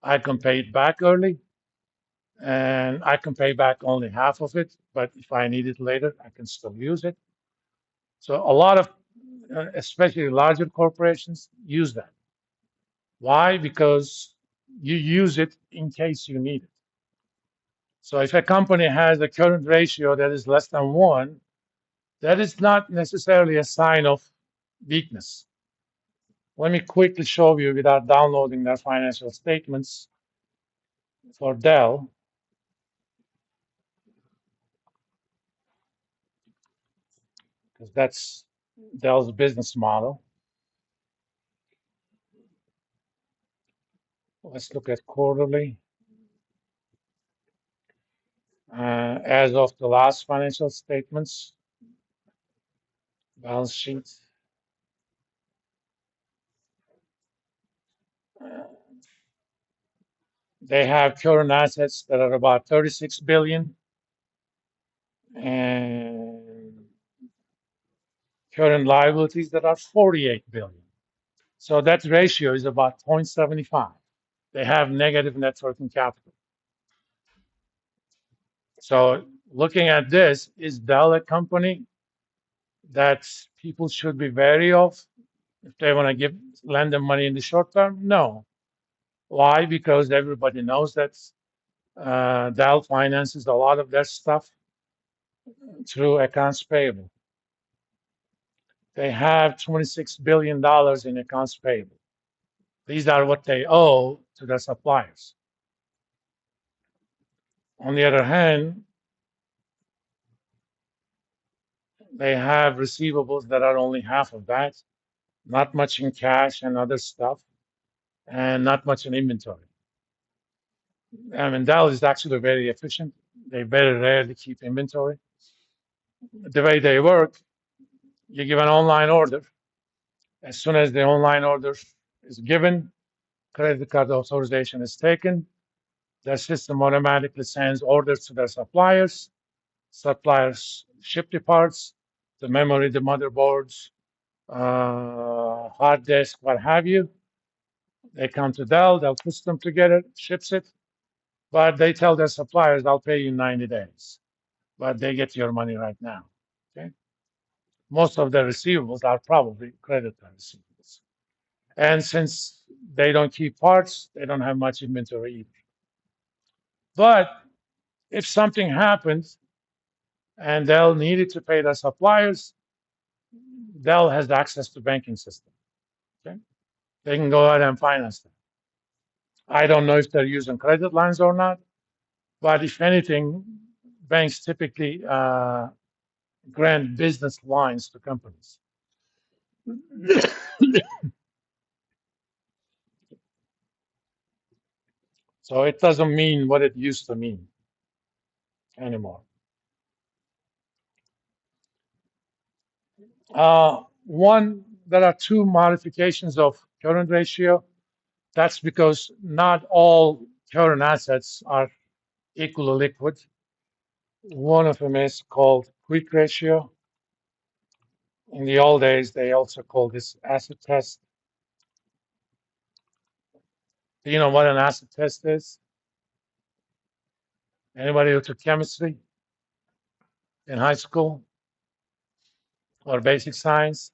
I can pay it back early, and I can pay back only half of it, but if I need it later, I can still use it. So a lot of, especially larger corporations, use that. Why? Because you use it in case you need it. So if a company has a current ratio that is less than one, that is not necessarily a sign of weakness. Let me quickly show you without downloading their financial statements for Dell, because that's Dell's business model. Let's look at quarterly. As of the last financial statements, balance sheet. Uh, they have current assets that are about 36 billion and current liabilities that are 48 billion. So that ratio is about 0.75. They have negative net working capital. So looking at this, is Dell a company that people should be wary of if they want to lend them money in the short term? No. Why? Because everybody knows that Dell finances a lot of their stuff through accounts payable. They have $26 billion in accounts payable. These are what they owe to their suppliers. On the other hand, they have receivables that are only half of that, not much in cash and other stuff, and not much in inventory. I mean, Dell is actually very efficient. They very rarely keep inventory. The way they work, you give an online order. As soon as the online order is given, credit card authorization is taken. Their system automatically sends orders to their suppliers. Suppliers ship the parts, the memory, the motherboards, hard disk, what have you. They come to Dell, they'll put them together, ships it, but they tell their suppliers, I'll pay you 90 days, but they get your money right now. Okay. Most of their receivables are probably credit card receivables. And since they don't keep parts, they don't have much inventory either. But if something happens and Dell needed to pay their suppliers, Dell has access to banking system. Okay. They can go ahead and finance them. I don't know if they're using credit lines or not, but if anything, banks typically grant business lines to companies. So it doesn't mean what it used to mean anymore. There are two modifications of current ratio. That's because not all current assets are equally liquid. One of them is called quick ratio. In the old days, they also called this acid test. Do you know what an acid test is? Anybody who took chemistry in high school or basic science?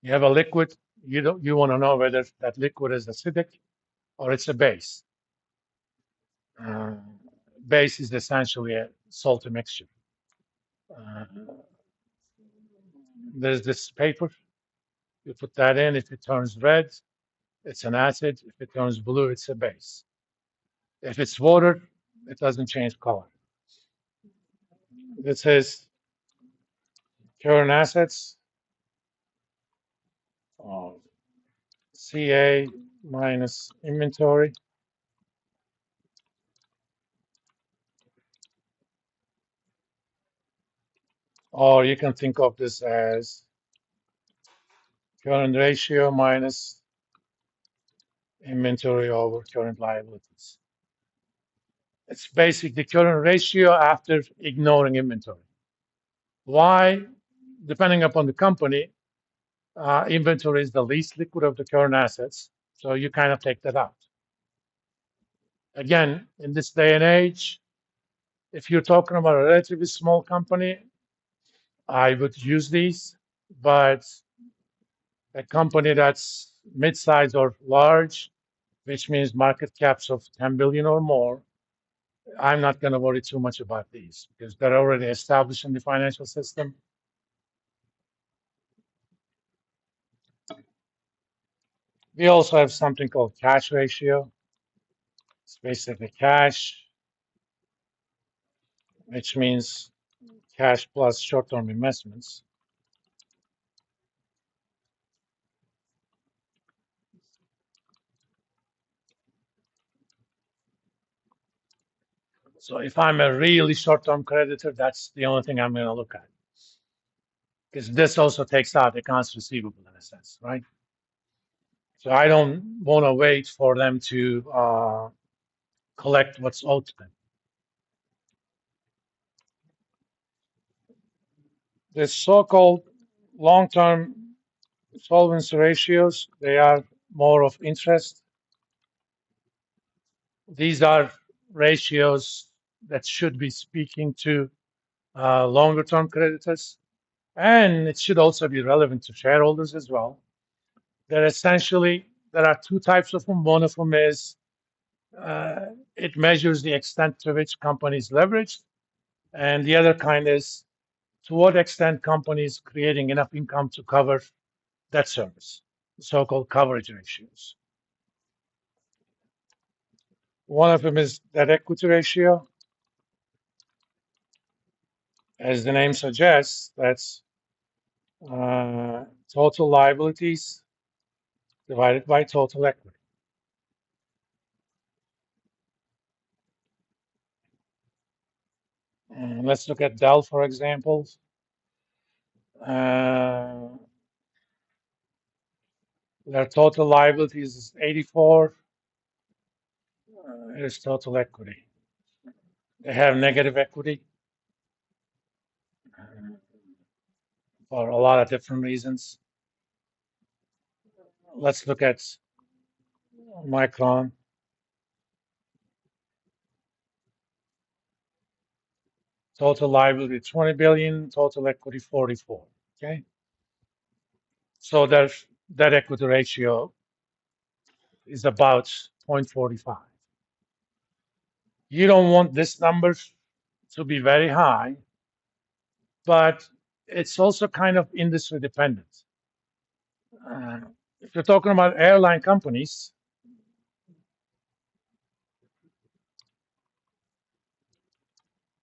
You have a liquid. You want to know whether that liquid is acidic or it's a base. Uh, Base is essentially a salty mixture. Uh, there's this paper. You put that in. If it turns red, it's an acid. If it turns blue, it's a base. If it's water, it doesn't change color. This is current assets, CA minus inventory. Or you can think of this as current ratio minus inventory over current liabilities. It's basically current ratio after ignoring inventory. Why? Depending upon the company, inventory is the least liquid of the current assets, so you kind of take that out. Again, in this day and age, if you're talking about a relatively small company, I would use these. But a company that's mid-size or large, which means market caps of 10 billion or more, I'm not going to worry too much about these because they're already established in the financial system. We also have something called cash ratio. It's basically cash, which means cash plus short-term investments. So if I'm a really short-term creditor, that's the only thing I'm going to look at. Because this also takes out accounts receivable in a sense, right? So I don't want to wait for them to collect what's owed to them. The so-called long-term solvency ratios, they are more of interest. These are ratios that should be speaking to longer-term creditors, and it should also be relevant to shareholders as well. They're essentially, there are two types of them. One of them is it measures the extent to which companies leverage, and the other kind is to what extent companies creating enough income to cover debt service, so-called coverage ratios. One of them is debt equity ratio. As the name suggests, that's total liabilities divided by total equity. Let's look at Dell, for example. Their total liabilities is 84. Here's total equity. They have negative equity for a lot of different reasons. Let's look at Micron. Total liability 20 billion, total equity 44. Okay, so that equity ratio is about 0.45. You don't want this number to be very high, but it's also kind of industry dependent. If you're talking about airline companies,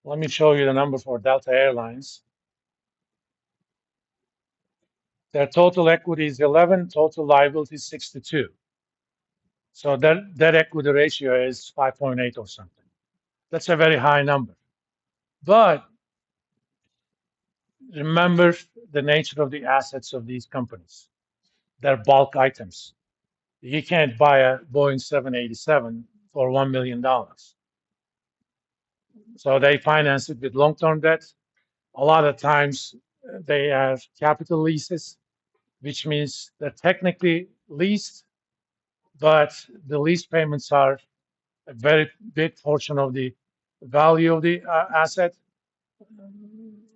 let me show you the number for Delta Airlines. Their total equity is 11, total liability is 62. So that equity ratio is 5.8 or something. That's a very high number. But remember the nature of the assets of these companies. They're bulk items. You can't buy a Boeing 787 for $1 million. So they finance it with long-term debt. A lot of times they have capital leases, which means they're technically leased, but the lease payments are a very big portion of the value of the asset.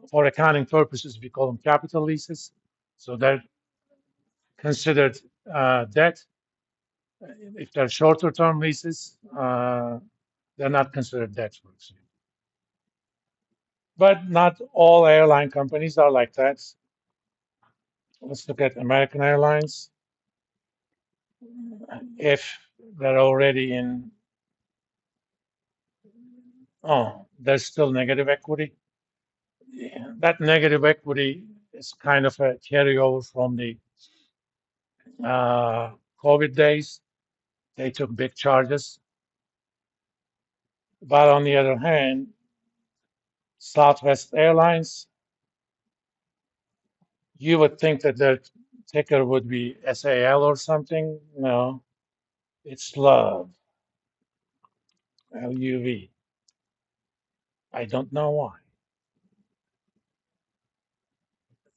For accounting purposes, we call them capital leases. So they're considered debt. If they're shorter term leases, they're not considered debt, for example. But not all airline companies are like that. Let's look at American Airlines. If they're already in, oh, there's still negative equity. Yeah, that negative equity is kind of a carryover from the COVID days. They took big charges. But on the other hand, Southwest Airlines, you would think that their ticker would be SAL or something. No, it's LUV, LUV. I don't know why.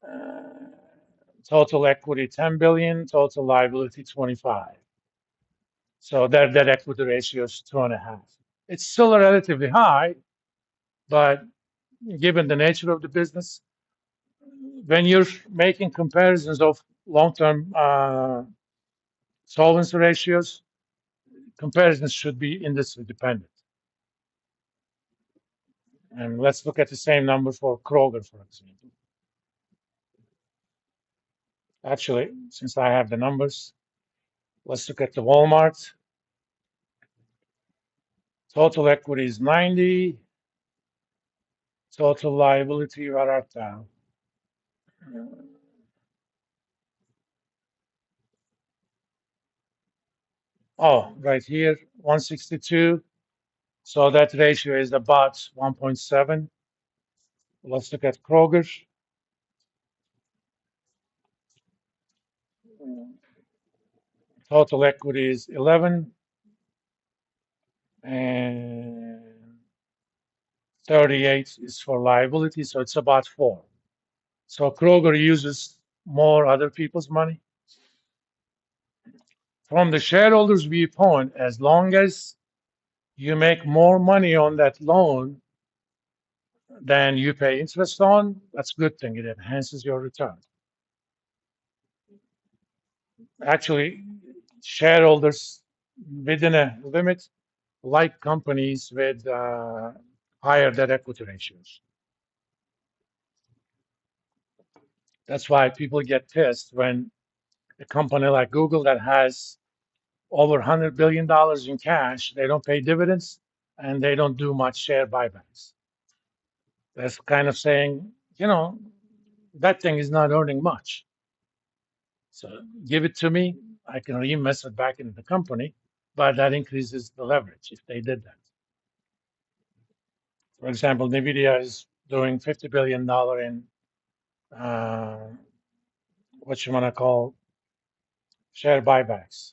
Uh, Total equity 10 billion, total liability 25. So their debt equity ratio is 2.5. It's still relatively high, but given the nature of the business, when you're making comparisons of long-term solvency ratios, comparisons should be industry dependent. And let's look at the same number for Kroger, for example. Actually, since I have the numbers, let's look at the Walmart. Total equity is 90. Total liability, where are down? Oh, right here, 162. So that ratio is about 1.7. Let's look at Kroger. Total equity is 11 and 38 is for liability, so it's about 4. So Kroger uses more other people's money. From the shareholders' viewpoint, as long as you make more money on that loan than you pay interest on, that's a good thing. It enhances your return. Actually, shareholders within a limit like companies with higher debt equity ratios. That's why people get pissed when a company like Google that has over $100 billion in cash, they don't pay dividends and they don't do much share buybacks. That's kind of saying, that thing is not earning much. So give it to me. I can reinvest it back into the company, but that increases the leverage if they did that. For example, NVIDIA is doing $50 billion in what you want to call share buybacks.